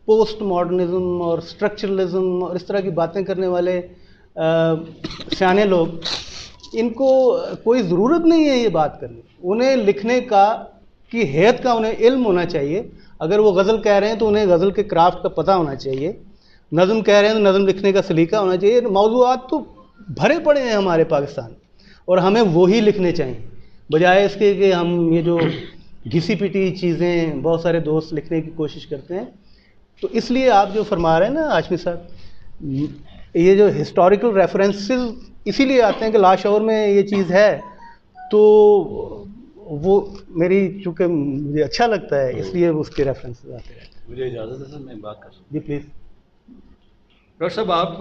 پوسٹ ماڈرنزم اور اسٹرکچرلزم اور اس طرح کی باتیں کرنے والے سیانے لوگ، ان کو کوئی ضرورت نہیں ہے یہ بات کرنے. انہیں لکھنے کی حیت کا انہیں علم ہونا چاہیے. اگر وہ غزل کہہ رہے ہیں تو انہیں غزل کے کرافٹ کا پتہ ہونا چاہیے. نظم کہہ رہے ہیں تو نظم لکھنے کا سلیقہ ہونا چاہیے. موضوعات تو بھرے پڑے ہیں ہمارے پاکستان، اور ہمیں وہی لکھنے چاہیے بجائے اس کے کہ ہم یہ جو گھسی پٹی چیزیں بہت سارے دوست لکھنے کی کوشش کرتے ہیں. تو اس لیے آپ جو فرما رہے ہیں نا ہاشمی صاحب، یہ جو ہسٹوریکل ریفرنسز اسی لیے آتے ہیں کہ لاشعور میں یہ چیز ہے، تو وہ میری چونکہ مجھے اچھا لگتا ہے اس لیے اس کے ریفرنسز آتے ہیں. مجھے اجازت ہے سر میں بات کر سکوں؟ جی پلیز. ڈاکٹر صاحب، آپ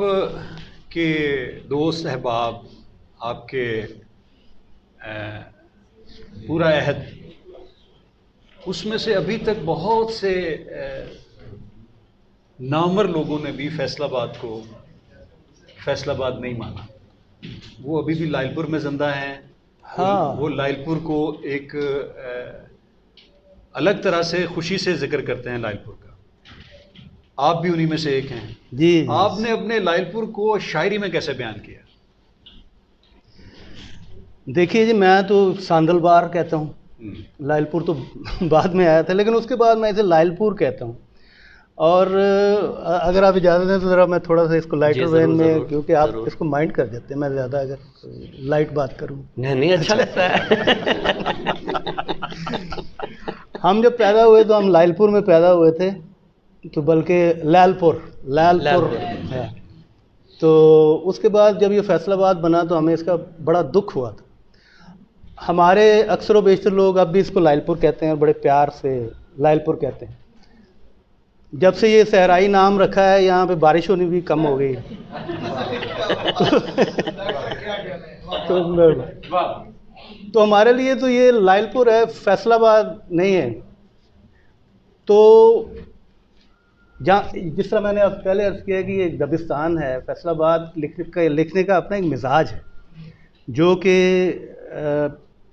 کے دوست احباب، آپ کے پورا عہد، اس میں سے ابھی تک بہت سے نامور لوگوں نے بھی فیصل آباد کو فیصل آباد نہیں مانا. وہ ابھی بھی لائل پور میں زندہ ہیں. ہاں، وہ لائل پور کو ایک الگ طرح سے خوشی سے ذکر کرتے ہیں لائل پور کا. آپ بھی انہی میں سے ایک ہیں. جی. آپ نے اپنے لائل پور کو شاعری میں کیسے بیان کیا؟ دیکھیے جی، میں تو ساندل بار کہتا ہوں، لائل پور تو بعد میں آیا تھا، لیکن اس کے بعد میں اسے لائل پور کہتا ہوں. اور اگر آپ اجازت دیں تو ذرا میں تھوڑا سا اس کو لائٹر وین میں، کیونکہ آپ اس کو مائنڈ کر دیتے ہیں میں زیادہ اگر لائٹ بات کروں. نہیں اچھا لگتا ہے. ہم جب پیدا ہوئے تو ہم لائل پور میں پیدا ہوئے تھے، تو بلکہ لال پور ہے. تو اس کے بعد جب یہ فیصل آباد بنا تو ہمیں اس کا بڑا دکھ ہوا تھا. ہمارے اکثر و بیشتر لوگ اب بھی اس کو لائل پور کہتے ہیں اور بڑے پیار سے لائل پور کہتے ہیں. جب سے یہ صحرائی نام رکھا ہے یہاں پہ بارش ہونی بھی کم ہو گئی. تو ہمارے لیے تو یہ لائل پور ہے، فیصل آباد نہیں ہے. تو جہاں جس طرح میں نے پہلے عرض کیا کہ یہ دبستان ہے، فیصل آباد لکھنے کا اپنا ایک مزاج ہے جو کہ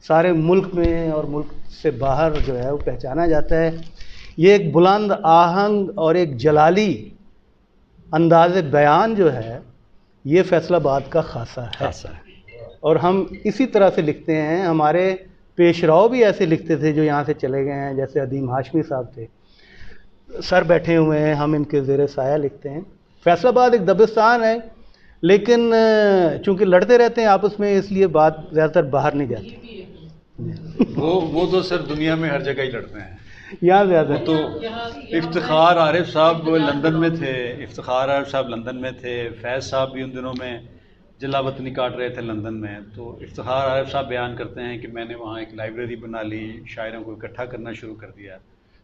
سارے ملک میں اور ملک سے باہر جو ہے وہ پہچانا جاتا ہے. یہ ایک بلند آہنگ اور ایک جلالی انداز بیان جو ہے یہ فیصل آباد کا خاصہ ہے، اور ہم اسی طرح سے لکھتے ہیں. ہمارے پیش رو بھی ایسے لکھتے تھے جو یہاں سے چلے گئے ہیں، جیسے عدیم ہاشمی صاحب تھے، سر بیٹھے ہوئے ہیں، ہم ان کے زیر سایہ لکھتے ہیں. فیصل آباد ایک دبستان ہے، لیکن چونکہ لڑتے رہتے ہیں آپس میں اس لیے بات زیادہ تر باہر نہیں جاتی. وہ تو سر دنیا میں ہر جگہ ہی لڑتے ہیں. یہاں زیادہ تو افتخار عارف صاحب لندن میں تھے، افتخار عارف صاحب لندن میں تھے، فیض صاحب بھی ان دنوں میں جلا وطنی کاٹ رہے تھے لندن میں. تو افتخار عارف صاحب بیان کرتے ہیں کہ میں نے وہاں ایک لائبریری بنا لی، شاعروں کو اکٹھا کرنا شروع کر دیا.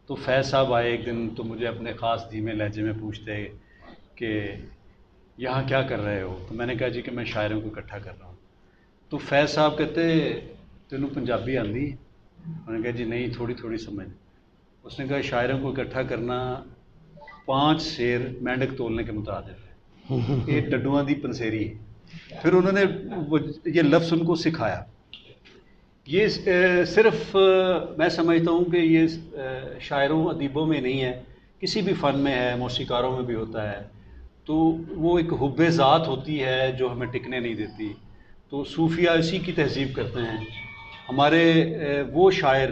تو فیض صاحب آئے ایک دن تو مجھے اپنے خاص دھیمے لہجے میں پوچھتے کہ یہاں کیا کر رہے ہو؟ تو میں نے کہا جی کہ میں شاعروں کو اکٹھا کر رہا ہوں. تو فیض صاحب کہتے تینوں پنجابی آندی؟ میں نے کہا جی نہیں، تھوڑی تھوڑی سمجھ. اس نے کہا شاعروں کو اکٹھا کرنا 5 سیر مینڈک تولنے کے مترادف ہے، یہ ڈڈواں دی پنسیری ہے. پھر انہوں نے یہ لفظ ان کو سکھایا. یہ صرف میں سمجھتا ہوں کہ یہ شاعروں ادیبوں میں نہیں ہے، کسی بھی فن میں ہے، موسیقاروں میں بھی ہوتا ہے. تو وہ ایک حب ذات ہوتی ہے جو ہمیں ٹکنے نہیں دیتی. تو صوفیہ اسی کی تہذیب کرتے ہیں. ہمارے وہ شاعر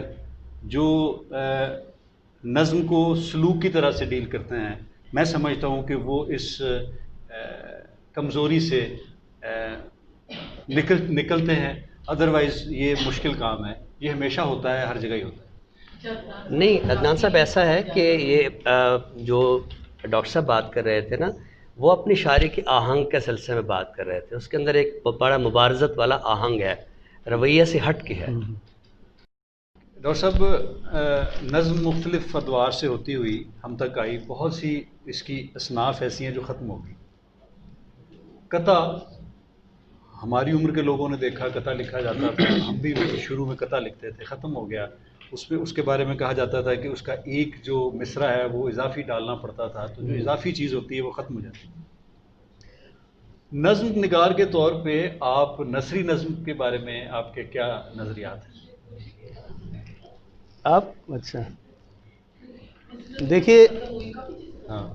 جو نظم کو سلوک کی طرح سے ڈیل کرتے ہیں، میں سمجھتا ہوں کہ وہ اس کمزوری سے نکلتے ہیں. ادروائز یہ مشکل کام ہے، یہ ہمیشہ ہوتا ہے، ہر جگہ ہی ہوتا ہے. نہیں عدنان صاحب، ایسا ہے کہ یہ جو ڈاکٹر صاحب بات کر رہے تھے نا، وہ اپنی شاعری کی آہنگ کے سلسلے میں بات کر رہے تھے. اس کے اندر ایک بڑا مبارزت والا آہنگ ہے، رویہ سے ہٹ کے ہے. ڈاکٹر صاحب، نظم مختلف ادوار سے ہوتی ہوئی ہم تک آئی. بہت سی اس کی اصناف ایسی ہیں جو ختم ہو گئی. قطع، ہماری عمر کے لوگوں نے دیکھا قطع لکھا جاتا تھا، ہم بھی شروع میں قطع لکھتے تھے، ختم ہو گیا. اس کے بارے میں کہا جاتا تھا کہ اس کا ایک جو مصرع ہے وہ اضافی ڈالنا پڑتا تھا، تو جو اضافی چیز ہوتی ہے وہ ختم ہو جاتی ہے. نظم نگار کے طور پہ آپ نثری نظم کے بارے میں آپ کے کیا نظریات ہیں؟ اچھا دیکھیے، ہاں،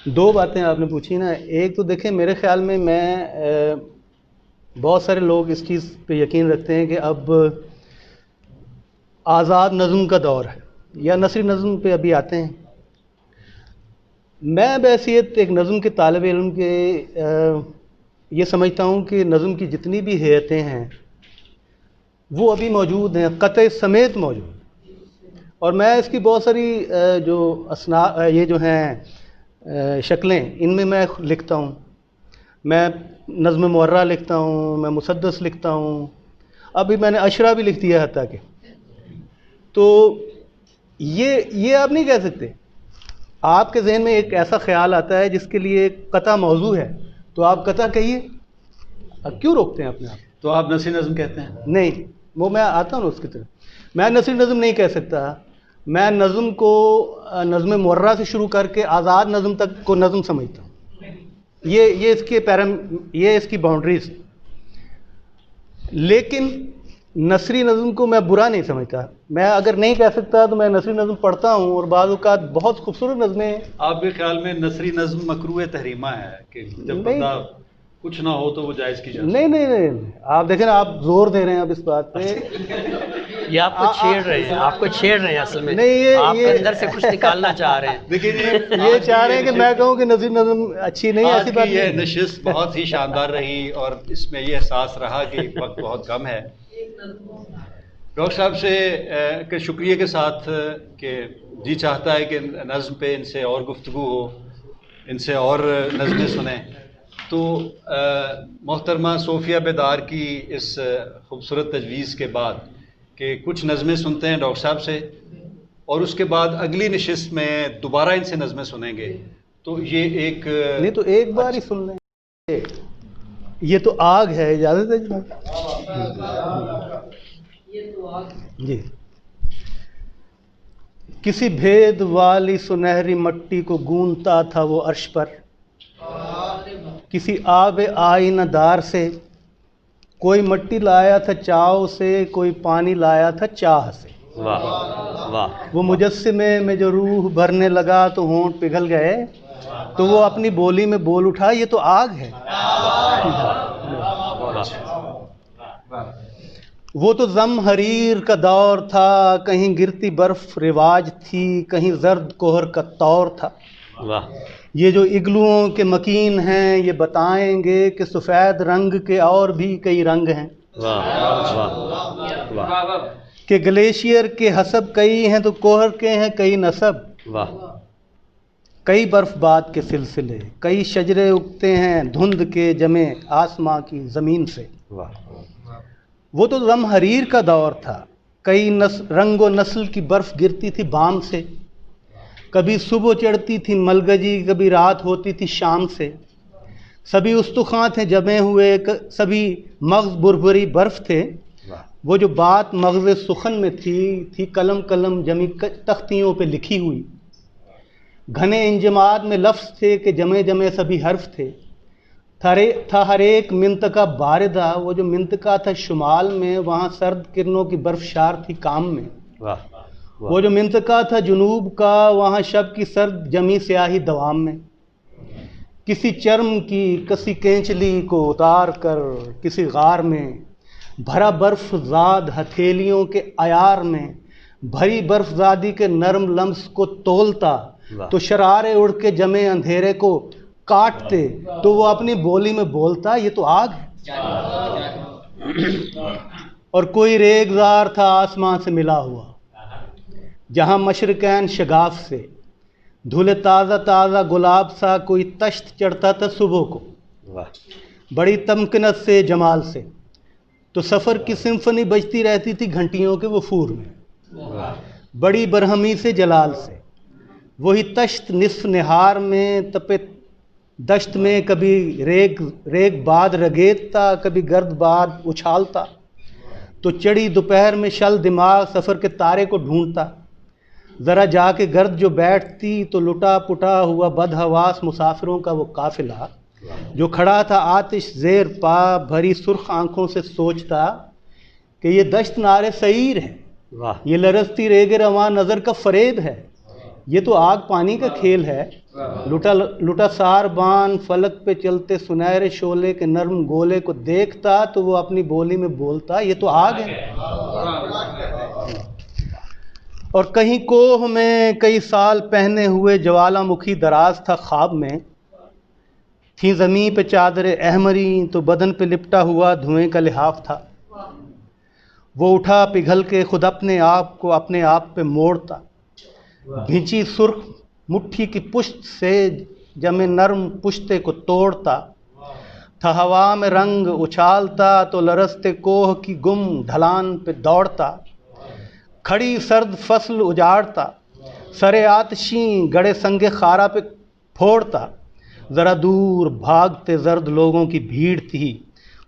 دو باتیں آپ نے پوچھی نا. ایک تو دیکھیں، میرے خیال میں بہت سارے لوگ اس چیز پہ یقین رکھتے ہیں کہ اب آزاد نظم کا دور ہے یا نثری نظم پہ ابھی آتے ہیں. میں بحیثیت ایک نظم کے طالب علم کے یہ سمجھتا ہوں کہ نظم کی جتنی بھی ہیئتیں ہیں وہ ابھی موجود ہیں، قطع سمیت موجود. اور میں اس کی بہت ساری جو یہ جو ہیں شکلیں، ان میں لکھتا ہوں. میں نظم معرہ لکھتا ہوں، میں مسدس لکھتا ہوں، ابھی میں نے اشرا بھی لکھ دیا حتیٰ کہ. تو یہ آپ نہیں کہہ سکتے. آپ کے ذہن میں ایک ایسا خیال آتا ہے جس کے لیے ایک قطع موضوع ہے، تو آپ قطع کہیے. اب کیوں روکتے ہیں اپنے آپ؟ تو آپ نثری نظم کہتے ہیں؟ نہیں، وہ میں آتا ہوں نا اس کی طرف. میں نثری نظم نہیں کہہ سکتا. میں نظم کو نظم معرہ سے شروع کر کے آزاد نظم تک کو نظم سمجھتا ہوں. یہ اس کے یہ اس کی باؤنڈریز. لیکن نثری نظم کو میں برا نہیں سمجھتا. میں اگر نہیں کہہ سکتا تو میں نثری نظم پڑھتا ہوں، اور بعض اوقات بہت خوبصورت نظمیں. آپ کے خیال میں نثری نظم مکروہ تحریمہ ہے کہ جب بندہ کچھ نہ ہو تو وہ جائز کی جائے؟ نہیں، آپ دیکھیں آپ زور دے رہے ہیں اب اس بات پہ. یہ آپ کو چھیڑ رہے ہیں، آپ کو چھیڑ رہے ہیں اصل میں. نہیں، آپ کے اندر سے کچھ نکالنا چاہ رہے ہیں. دیکھیے یہ چاہ رہے ہیں کہ میں کہوں کہ نثری نظم اچھی نہیں. ایسی بات یہ نشست بہت ہی شاندار رہی، اور اس میں یہ احساس رہا کہ وقت بہت کم ہے. ڈاکٹر صاحب سے کے شکریہ کے ساتھ کہ جی چاہتا ہے کہ نظم پہ ان سے اور گفتگو ہو، ان سے اور نظمیں سنیں. تو محترمہ صوفیہ بیدار کی اس خوبصورت تجویز کے بعد کہ کچھ نظمیں سنتے ہیں ڈاکٹر صاحب سے، اور اس کے بعد اگلی نشست میں دوبارہ ان سے نظمیں سنیں گے. تو یہ ایک نہیں تو ایک بار ہی سن لیں. یہ تو آگ ہے. اجازت ہے جناب؟ جی. کسی بھید والی سنہری مٹی کو گونتا تھا وہ عرش پر، کسی آب آئینہ دار سے. کوئی مٹی لایا تھا چاو سے، کوئی پانی لایا تھا چاہ سے. واہ واہ. وہ مجسمے میں جو روح بھرنے لگا تو ہونٹ پگھل گئے، تو وہ اپنی بولی میں بول اٹھا یہ تو آگ ہے. وہ تو زم حریر کا دور تھا، کہیں گرتی برف رواج تھی، کہیں زرد کوہر کا طور تھا. واہ. یہ جو اگلوؤں کے مکین ہیں یہ بتائیں گے کہ سفید رنگ کے اور بھی کئی رنگ ہیں. واہ واہ واہ. کہ گلیشیئر کے حسب کئی ہیں تو کوہر کے ہیں کئی نسب. واہ. کئی برف باد کے سلسلے، کئی شجرے اگتے ہیں دھند کے جمے آسماں کی زمین سے. واہ. وہ تو زم حریر کا دور تھا، کئی رنگ و نسل کی برف گرتی تھی بام سے. کبھی صبح چڑھتی تھی ملگجی، کبھی رات ہوتی تھی شام سے. سبھی استخوان تھے جمے ہوئے، سبھی مغز بربری برف تھے. وہ جو بات مغز سخن میں تھی قلم قلم جمی تختیوں پہ لکھی ہوئی. گھنے انجماد میں لفظ تھے کہ جمے جمے سبھی حرف تھے. تھا ہر ایک منطقہ باردہ، وہ جو منطقہ تھا شمال میں وہاں سرد کرنوں کی برفشار تھی کام میں، وہ جو منطقہ تھا جنوب کا وہاں شب کی سرد جمی سیاہی دوام میں، کسی چرم کی کسی کینچلی کو اتار کر کسی غار میں، بھرا برف زاد ہتھیلیوں کے عیار میں، بھری برف زادی کے نرم لمس کو تولتا تو شرارے اڑ کے جمے اندھیرے کو کاٹتے تو وہ اپنی بولی میں بولتا یہ تو آگ ہے۔ اور کوئی ریگزار تھا آسمان سے ملا ہوا، جہاں مشرقین شگاف سے دھلے تازہ تازہ گلاب سا کوئی تشت چڑھتا تھا صبح کو بڑی تمکنت سے جمال سے، تو سفر کی سمفنی بجتی رہتی تھی گھنٹیوں کے وفور میں بڑی برہمی سے جلال سے۔ وہی تشت نصف نہار میں تپے دشت میں کبھی ریگ باد رگیتتا، کبھی گرد باد اچھالتا، تو چڑی دوپہر میں شل دماغ سفر کے تارے کو ڈھونڈتا، ذرا جا کے گرد جو بیٹھتی تو لٹا پٹا ہوا بدحواس مسافروں کا وہ قافلہ جو کھڑا تھا آتش زیر پا بھری سرخ آنکھوں سے سوچتا کہ یہ دشت نارے سعیر ہے، یہ لرزتی ریگ رواں نظر کا فریب ہے، یہ تو آگ پانی کا کھیل ہے۔ لٹا سار بان فلک پہ چلتے سنہرے شعلے کے نرم گولے کو دیکھتا تو وہ اپنی بولی میں بولتا یہ تو آگ ہے۔ اور کہیں کوہ میں کئی سال پہنے ہوئے جوالا مکھی دراز تھا خواب میں، تھی زمین پہ چادر احمری تو بدن پہ لپٹا ہوا دھوئیں کا لحاف تھا، وہ اٹھا پگھل کے خود اپنے آپ کو اپنے آپ پہ موڑتا، بھینچی سرخ مٹھی کی پشت سے جمے نرم پشتے کو توڑتا، تھا ہوا میں رنگ اچھالتا تو لرزتے کوہ کی گم ڈھلان پہ دوڑتا، کھڑی سرد فصل اجاڑتا، سرے آتشیں گڑے سنگ خارا پہ پھوڑتا، ذرا دور بھاگتے زرد لوگوں کی بھیڑ تھی،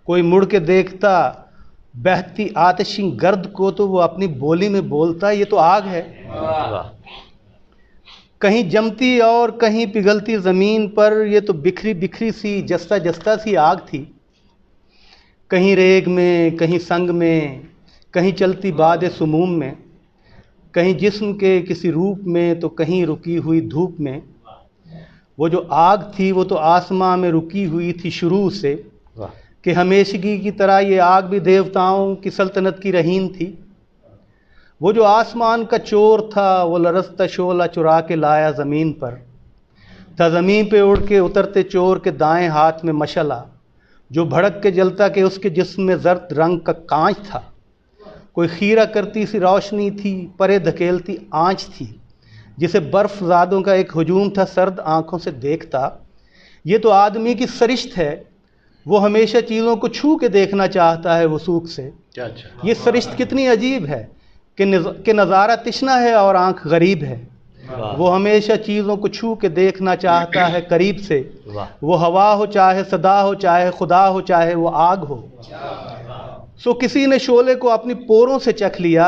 کوئی مڑ کے دیکھتا بہتی آتشیں گرد کو تو وہ اپنی بولی میں بولتا یہ تو آگ ہے۔ کہیں جمتی اور کہیں پگھلتی زمین پر یہ تو بکھری بکھری سی جستا جستا سی آگ تھی، کہیں ریگ میں کہیں سنگ میں کہیں چلتی باد سموم میں، کہیں جسم کے کسی روپ میں تو کہیں رکی ہوئی دھوپ میں۔ وہ جو آگ تھی وہ تو آسماں میں رکی ہوئی تھی شروع سے کہ ہمیشگی کی طرح یہ آگ بھی دیوتاؤں کی سلطنت کی رہین تھی۔ وہ جو آسمان کا چور تھا وہ لرزتا شعلہ چرا کے لایا زمین پر، تھا زمین پہ اڑ کے اترتے چور کے دائیں ہاتھ میں مشعلہ جو بھڑک کے جلتا کہ اس کے جسم میں زرد رنگ کا کانچ تھا، کوئی خیرہ کرتی سی روشنی تھی، پرے دھکیلتی آنچ تھی، جسے برف زادوں کا ایک ہجوم تھا سرد آنکھوں سے دیکھتا۔ یہ تو آدمی کی سرشت ہے، وہ ہمیشہ چیزوں کو چھو کے دیکھنا چاہتا ہے وثوق سے۔ یہ سرشت کتنی عجیب ہے کہ نظارہ تشنا ہے اور آنکھ غریب ہے، وہ ہمیشہ چیزوں کو چھو کے دیکھنا چاہتا ہے قریب سے، وہ ہوا ہو چاہے صدا ہو چاہے خدا ہو چاہے وہ آگ ہو۔ سو کسی نے شعلے کو اپنی پوروں سے چکھ لیا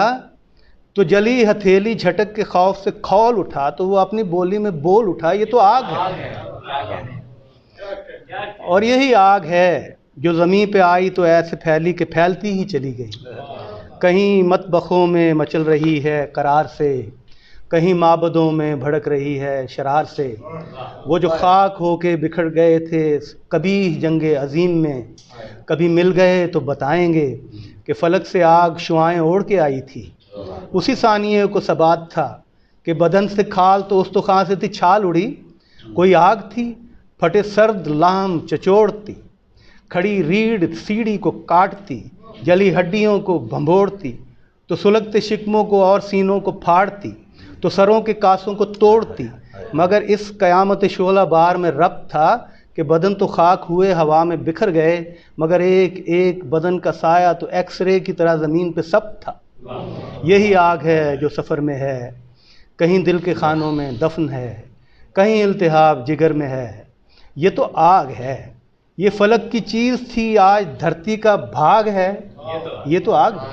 تو جلی ہتھیلی جھٹک کے خوف سے کھول اٹھا تو وہ اپنی بولی میں بول اٹھا یہ تو آگ ہے۔ اور یہی آگ ہے جو زمین پہ آئی تو ایسے پھیلی کہ پھیلتی ہی چلی گئی، کہیں مطبخوں میں مچل رہی ہے قرار سے، کہیں معبدوں میں بھڑک رہی ہے شرار سے۔ وہ جو خاک ہو کے بکھر گئے تھے کبھی جنگ عظیم میں، کبھی مل گئے تو بتائیں گے کہ فلک سے آگ شعائیں اوڑھ کے آئی تھی، اسی ثانیے کو ثبات تھا کہ بدن سے کھال تو استخوان سے تھی چھال اڑی، کوئی آگ تھی پھٹے سرد لام چچوڑتی، کھڑی ریڑھ سیڑھی کو کاٹتی، جلی ہڈیوں کو بھنبوڑتی، تو سلگتے شکموں کو اور سینوں کو پھاڑتی، تو سروں کے کاسوں کو توڑتی، مگر اس قیامت شعلہ بار میں ربط تھا کہ بدن تو خاک ہوئے ہوا میں بکھر گئے مگر ایک ایک بدن کا سایہ تو ایکس رے کی طرح زمین پہ سب تھا۔ یہی آگ ہے جو سفر میں ہے، کہیں دل کے خانوں میں دفن ہے، کہیں التہاب جگر میں ہے، یہ تو آگ ہے، یہ فلک کی چیز تھی آج دھرتی کا بھاگ ہے، یہ تو آگ ہے۔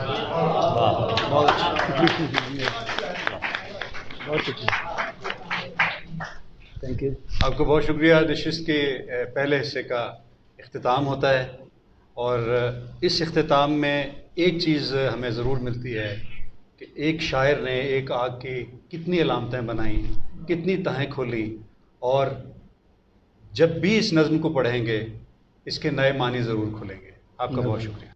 Thank you. آپ کو بہت شکریہ نشست کے پہلے حصے کا اختتام ہوتا ہے، اور اس اختتام میں ایک چیز ہمیں ضرور ملتی ہے کہ ایک شاعر نے ایک آگ کی کتنی علامتیں بنائیں، کتنی تہیں کھولیں، اور جب بھی اس نظم کو پڑھیں گے اس کے نئے معنی ضرور کھلیں گے۔ آپ کا بہت شکریہ۔